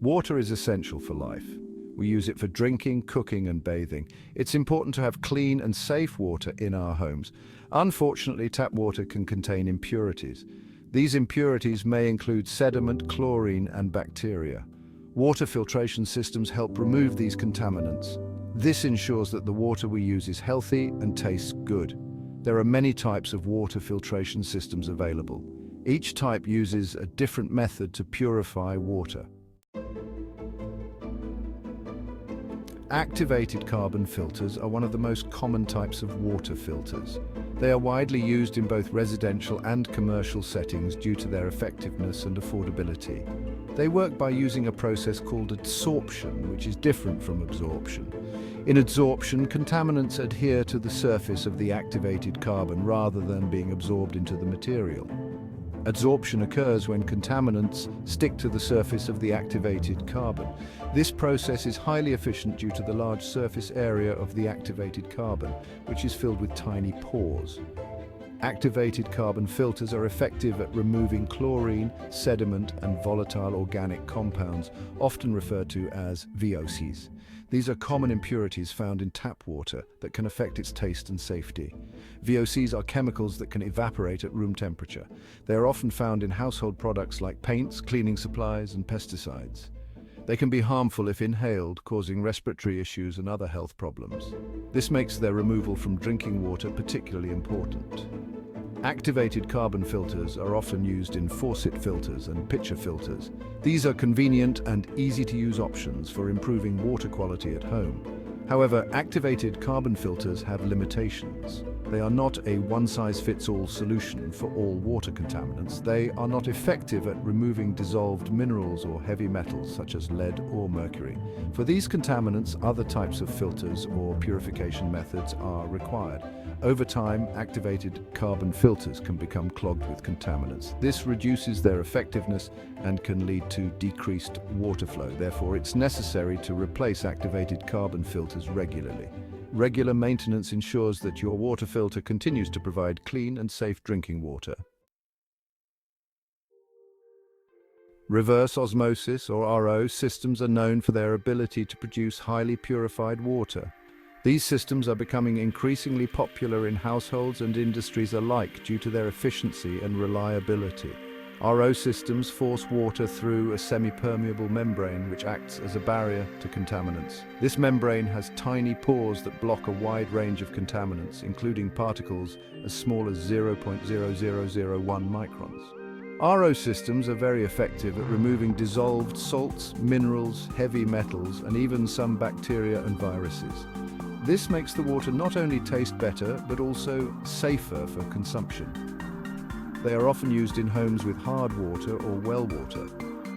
Water is essential for life. We use it for drinking, cooking, and bathing. It's important to have clean and safe water in our homes. Unfortunately, tap water can contain impurities. These impurities may include sediment, chlorine, and bacteria. Water filtration systems help remove these contaminants. This ensures that the water we use is healthy and tastes good. There are many types of water filtration systems available. Each type uses a different method to purify water. Activated carbon filters are one of the most common types of water filters. They are widely used in both residential and commercial settings due to their effectiveness and affordability. They work by using a process called adsorption, which is different from absorption. In adsorption, contaminants adhere to the surface of the activated carbon rather than being absorbed into the material. Adsorption occurs when contaminants stick to the surface of the activated carbon. This process is highly efficient due to the large surface area of the activated carbon, which is filled with tiny pores. Activated carbon filters are effective at removing chlorine, sediment, and volatile organic compounds, often referred to as VOCs. These are common impurities found in tap water that can affect its taste and safety. VOCs are chemicals that can evaporate at room temperature. They are often found in household products like paints, cleaning supplies, and pesticides. They can be harmful if inhaled, causing respiratory issues and other health problems. This makes their removal from drinking water particularly important. Activated carbon filters are often used in faucet filters and pitcher filters. These are convenient and easy-to-use options for improving water quality at home. However, activated carbon filters have limitations. They are not a one-size-fits-all solution for all water contaminants. They are not effective at removing dissolved minerals or heavy metals such as lead or mercury. For these contaminants, other types of filters or purification methods are required. Over time, activated carbon filters can become clogged with contaminants. This reduces their effectiveness and can lead to decreased water flow. Therefore, it's necessary to replace activated carbon filters regularly. Regular maintenance ensures that your water filter continues to provide clean and safe drinking water. Reverse osmosis, or RO, systems are known for their ability to produce highly purified water. These systems are becoming increasingly popular in households and industries alike due to their efficiency and reliability. RO systems force water through a semi-permeable membrane which acts as a barrier to contaminants. This membrane has tiny pores that block a wide range of contaminants, including particles as small as 0.0001 microns. RO systems are very effective at removing dissolved salts, minerals, heavy metals, and even some bacteria and viruses. This makes the water not only taste better, but also safer for consumption. They are often used in homes with hard water or well water,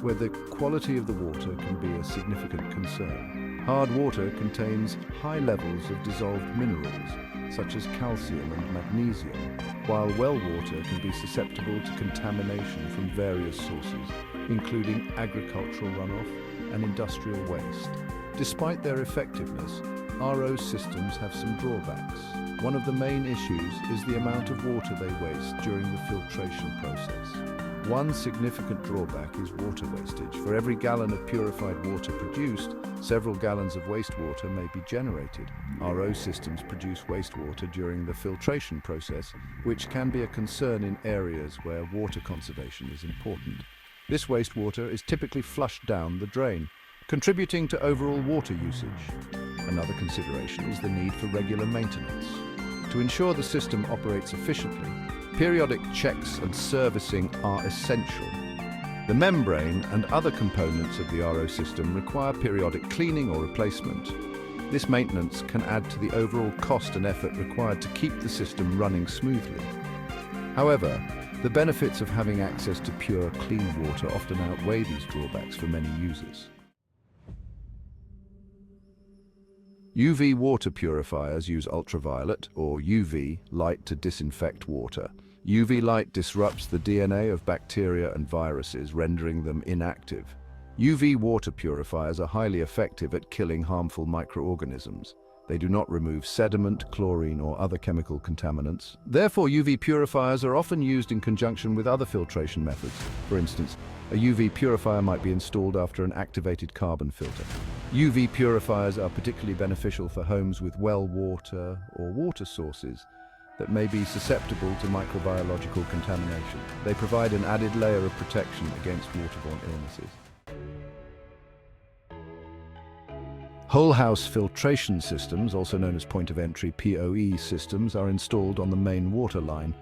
where the quality of the water can be a significant concern. Hard water contains high levels of dissolved minerals, such as calcium and magnesium, while well water can be susceptible to contamination from various sources, including agricultural runoff and industrial waste. Despite their effectiveness, RO systems have some drawbacks. One of the main issues is the amount of water they waste during the filtration process. One significant drawback is water wastage. For every gallon of purified water produced, several gallons of wastewater may be generated. RO systems produce wastewater during the filtration process, which can be a concern in areas where water conservation is important. This wastewater is typically flushed down the drain, contributing to overall water usage. Another consideration is the need for regular maintenance. To ensure the system operates efficiently, periodic checks and servicing are essential. The membrane and other components of the RO system require periodic cleaning or replacement. This maintenance can add to the overall cost and effort required to keep the system running smoothly. However, the benefits of having access to pure, clean water often outweigh these drawbacks for many users. UV water purifiers use ultraviolet, or UV, light to disinfect water. UV light disrupts the DNA of bacteria and viruses, rendering them inactive. UV water purifiers are highly effective at killing harmful microorganisms. They do not remove sediment, chlorine, or other chemical contaminants. Therefore, UV purifiers are often used in conjunction with other filtration methods. For instance, a UV purifier might be installed after an activated carbon filter. UV purifiers are particularly beneficial for homes with well water or water sources that may be susceptible to microbiological contamination. They provide an added layer of protection against waterborne illnesses. Whole house filtration systems, also known as point of entry (POE) systems, are installed on the main water line.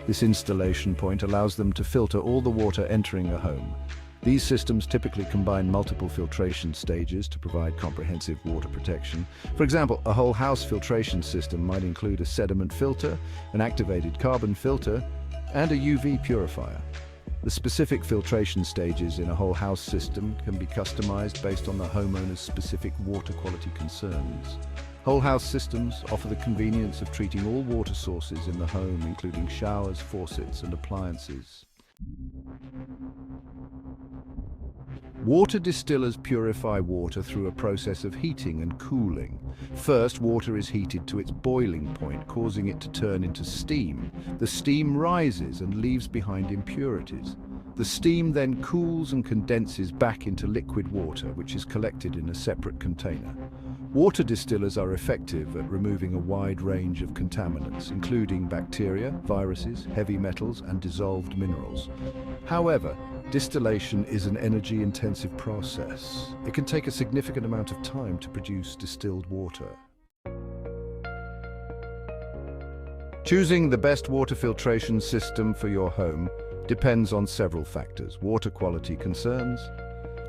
This installation point allows them to filter all the water entering a home. These systems typically combine multiple filtration stages to provide comprehensive water protection. For example, a whole house filtration system might include a sediment filter, an activated carbon filter, and a UV purifier. The specific filtration stages in a whole house system can be customized based on the homeowner's specific water quality concerns. Whole house systems offer the convenience of treating all water sources in the home, including showers, faucets, and appliances. Water distillers purify water through a process of heating and cooling. First, water is heated to its boiling point, causing it to turn into steam. The steam rises and leaves behind impurities. The steam then cools and condenses back into liquid water, which is collected in a separate container. Water distillers are effective at removing a wide range of contaminants, including bacteria, viruses, heavy metals, and dissolved minerals. However, distillation is an energy-intensive process. It can take a significant amount of time to produce distilled water. Choosing the best water filtration system for your home depends on several factors: water quality concerns.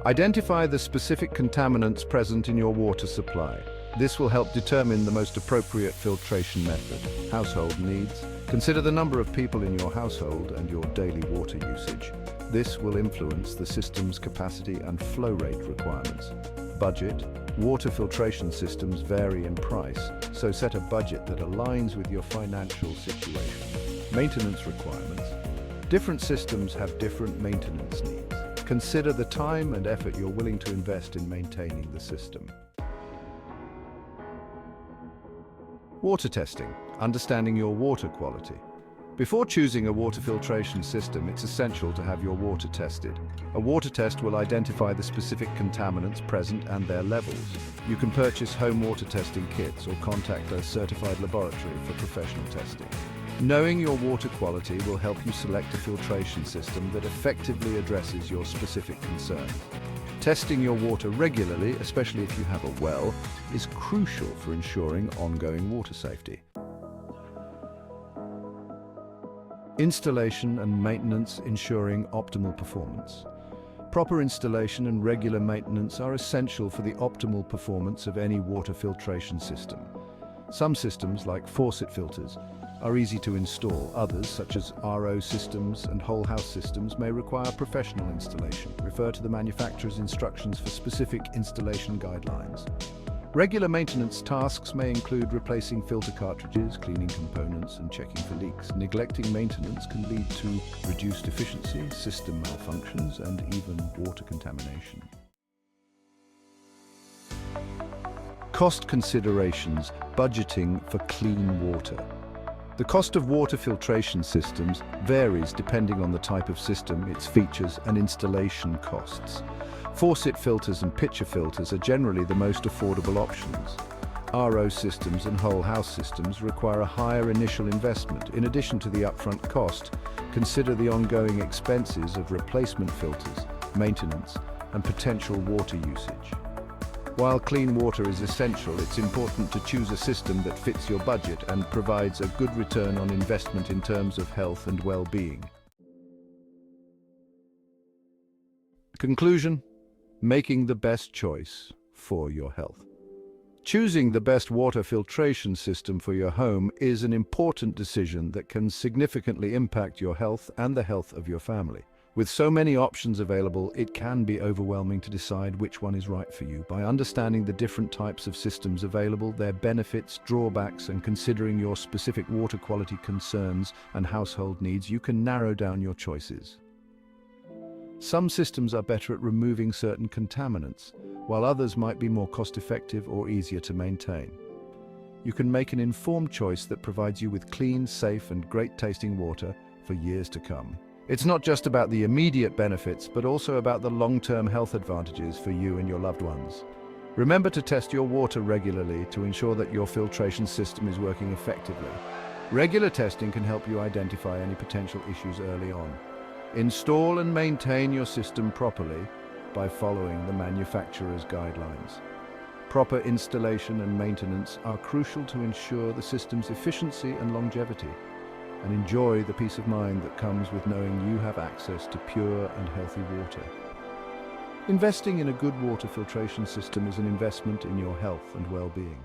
Identify the specific contaminants present in your water supply. This will help determine the most appropriate filtration method. Household needs. Consider the number of people in your household and your daily water usage. This will influence the system's capacity and flow rate requirements. Budget. Water filtration systems vary in price, so set a budget that aligns with your financial situation. Maintenance requirements. Different systems have different maintenance needs. Consider the time and effort you're willing to invest in maintaining the system. Water testing. Understanding your water quality. Before choosing a water filtration system, it's essential to have your water tested. A water test will identify the specific contaminants present and their levels. You can purchase home water testing kits or contact a certified laboratory for professional testing. Knowing your water quality will help you select a filtration system that effectively addresses your specific concern. Testing your water regularly, especially if you have a well, is crucial for ensuring ongoing water safety. Installation and maintenance ensuring optimal performance. Proper installation and regular maintenance are essential for the optimal performance of any water filtration system. Some systems, like faucet filters, are easy to install. Others, such as RO systems and whole house systems, may require professional installation. Refer to the manufacturer's instructions for specific installation guidelines. Regular maintenance tasks may include replacing filter cartridges, cleaning components, and checking for leaks. Neglecting maintenance can lead to reduced efficiency, system malfunctions, and even water contamination. Cost considerations. Budgeting for clean water. The cost of water filtration systems varies depending on the type of system, its features, and installation costs. Faucet filters and pitcher filters are generally the most affordable options. RO systems and whole house systems require a higher initial investment. In addition to the upfront cost, consider the ongoing expenses of replacement filters, maintenance, and potential water usage. While clean water is essential, it's important to choose a system that fits your budget and provides a good return on investment in terms of health and well-being. Conclusion: making the best choice for your health. Choosing the best water filtration system for your home is an important decision that can significantly impact your health and the health of your family. With so many options available, it can be overwhelming to decide which one is right for you. By understanding the different types of systems available, their benefits, drawbacks, and considering your specific water quality concerns and household needs, you can narrow down your choices. Some systems are better at removing certain contaminants, while others might be more cost-effective or easier to maintain. you can make an informed choice that provides you with clean, safe, and great-tasting water for years to come. It's not just about the immediate benefits, but also about the long-term health advantages for you and your loved ones. Remember to test your water regularly to ensure that your filtration system is working effectively. Regular testing can help you identify any potential issues early on. Install and maintain your system properly by following the manufacturer's guidelines. Proper installation and maintenance are crucial to ensure the system's efficiency and longevity, and enjoy the peace of mind that comes with knowing you have access to pure and healthy water. Investing in a good water filtration system is an investment in your health and well-being.